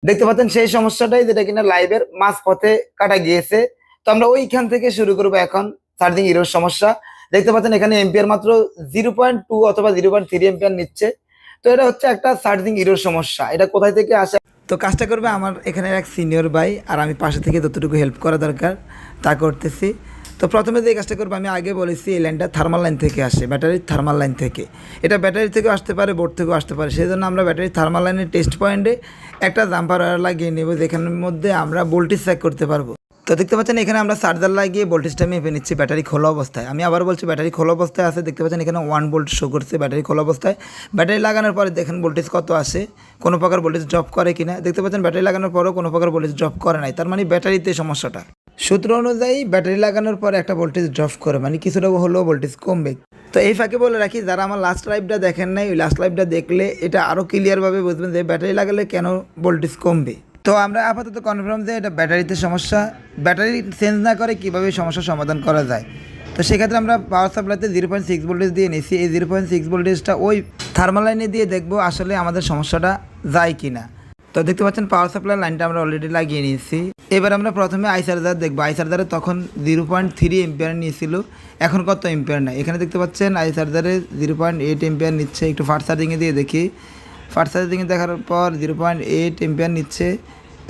দেখতে পাচ্ছেন সেই সমস্যাটাই যেটা কিনা লাইভের মাঝপথে কাটা গিয়েছে। তো আমরা ওইখান থেকে শুরু করবো এখন চার্জিং ইরোর সমস্যা। দেখতে পাচ্ছেন এখানে এম্পিয়ার মাত্র 0.2 অথবা 0.3 এম্পিয়ার নিচ্ছে। তো এটা হচ্ছে একটা চার্জিং ইরোর সমস্যা। এটা কোথায় থেকে আসে? তো কাজটা করবে আমার এখানে এক সিনিয়র ভাই, আর আমি পাশে থেকে যতটুকু হেল্প করা দরকার তা করতেছি। তো প্রথমে যে কাজটা করবো, আমি আগে বলেছি এই লাইনটা থার্মাল লাইন থেকে আসে, ব্যাটারির থার্মাল লাইন থেকে। এটা ব্যাটারি থেকেও আসতে পারে, বোর্ড থেকেও আসতে পারে। সেই জন্য আমরা ব্যাটারির থার্মাল লাইনের টেস্ট পয়েন্টে একটা জাম্পার ওয়্যার লাগিয়ে নেব, যেখানের মধ্যে আমরা ভোল্টেজ চেক করতে পারবো। তো দেখতে পাচ্ছেন এখানে আমরা চার্জার লাগিয়ে ভোল্টেজটা মেপে নিচ্ছি ব্যাটারি খোলা অবস্থায়। আমি আবার বলছি ব্যাটারি খোলা অবস্থায় আছে। দেখতে পাচ্ছেন এখানে 1 ভোল্ট শো করছে ব্যাটারি খোলা অবস্থায়। ব্যাটারি লাগানোর পরে দেখেন ভোল্টেজ কত আসে, কোনো প্রকার ভোল্টেজ ড্রপ করে কিনা। দেখতে পাচ্ছেন ব্যাটারি লাগানোর পরেও কোনো প্রকার ভোল্টেজ ড্রপ করে নাই, তার মানে ব্যাটারিতে সমস্যাটা। সূত্র অনুযায়ী ব্যাটারি লাগানোর পরে একটা ভোল্টেজ ড্রপ করে, মানে কিছুটা হলেও ভোল্টেজ কমবে। তো এই ফাঁকে বলে রাখি, যারা আমার লাস্ট লাইভটা দেখেন নাই, ওই লাস্ট লাইভটা দেখলে এটা আরও ক্লিয়ারভাবে বুঝবেন যে ব্যাটারি লাগালে কেন ভোল্টেজ কমবে। তো আমরা আপাতত কনফার্ম যে এটা ব্যাটারিতে সমস্যা। ব্যাটারি চেঞ্জ না করে কীভাবে সমস্যার সমাধান করা যায়। তো সেক্ষেত্রে আমরা পাওয়ার সাপ্লাইতে 0.6 ভোল্টেজ দিয়ে নিয়েছি। এই 0.6 ভোল্টেজটা ওই থার্মাল লাইনে দিয়ে দেখবো আসলে আমাদের সমস্যাটা যায় কি না। তো দেখতে পাচ্ছেন পাওয়ার সাপ্লাই লাইনটা আমরা অলরেডি লাগিয়ে নিয়েছি। এবার আমরা প্রথমে আই চার্জার দেখবো। আই চার্জারে তখন 0.3 এম্পিয়ার নিয়েছিল, এখন কত এম্পিয়ার নেয় এখানে দেখতে পাচ্ছেন। আই চার্জারে 0.8 এম্পিয়ার নিচ্ছে। একটু ফাস্ট চার্জিংয়ে দিয়ে দেখি। ফাস্ট চার্জিংয়ে দেখার পর 0.8 এম্পিয়ার নিচ্ছে,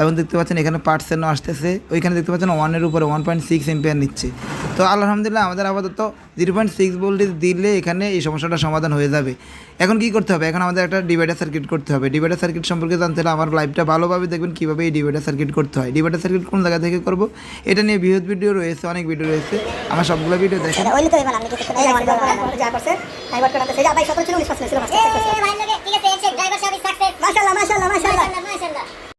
এবং দেখতে পাচ্ছেন এখানে পার্সেন্টও আসতেছে। ওইখানে দেখতে পাচ্ছেন 1-এর উপরে 1.6 এম্পিয়ার নিচ্ছে। তো আলহামদুলিল্লাহ আমাদের আপাতত 0.6 ভোল্টেজ দিলে এখানে এই সমস্যাটা সমাধান হয়ে যাবে। এখন কি করতে হবে? এখন আমাদের একটা ডিভাইডার সার্কিট করতে হবে। ডিভাইডার সার্কিট সম্পর্কে জানতে হলে আমার লাইভটা ভালোভাবে দেখবেন কীভাবে এই ডিভাইডার সার্কিট করতে হয়। ডিভাইডার সার্কিট কোন জায়গা থেকে করব এটা নিয়ে বৃহৎ ভিডিও রয়েছে, অনেক ভিডিও রয়েছে, আমার সবগুলো ভিডিও দেখেন।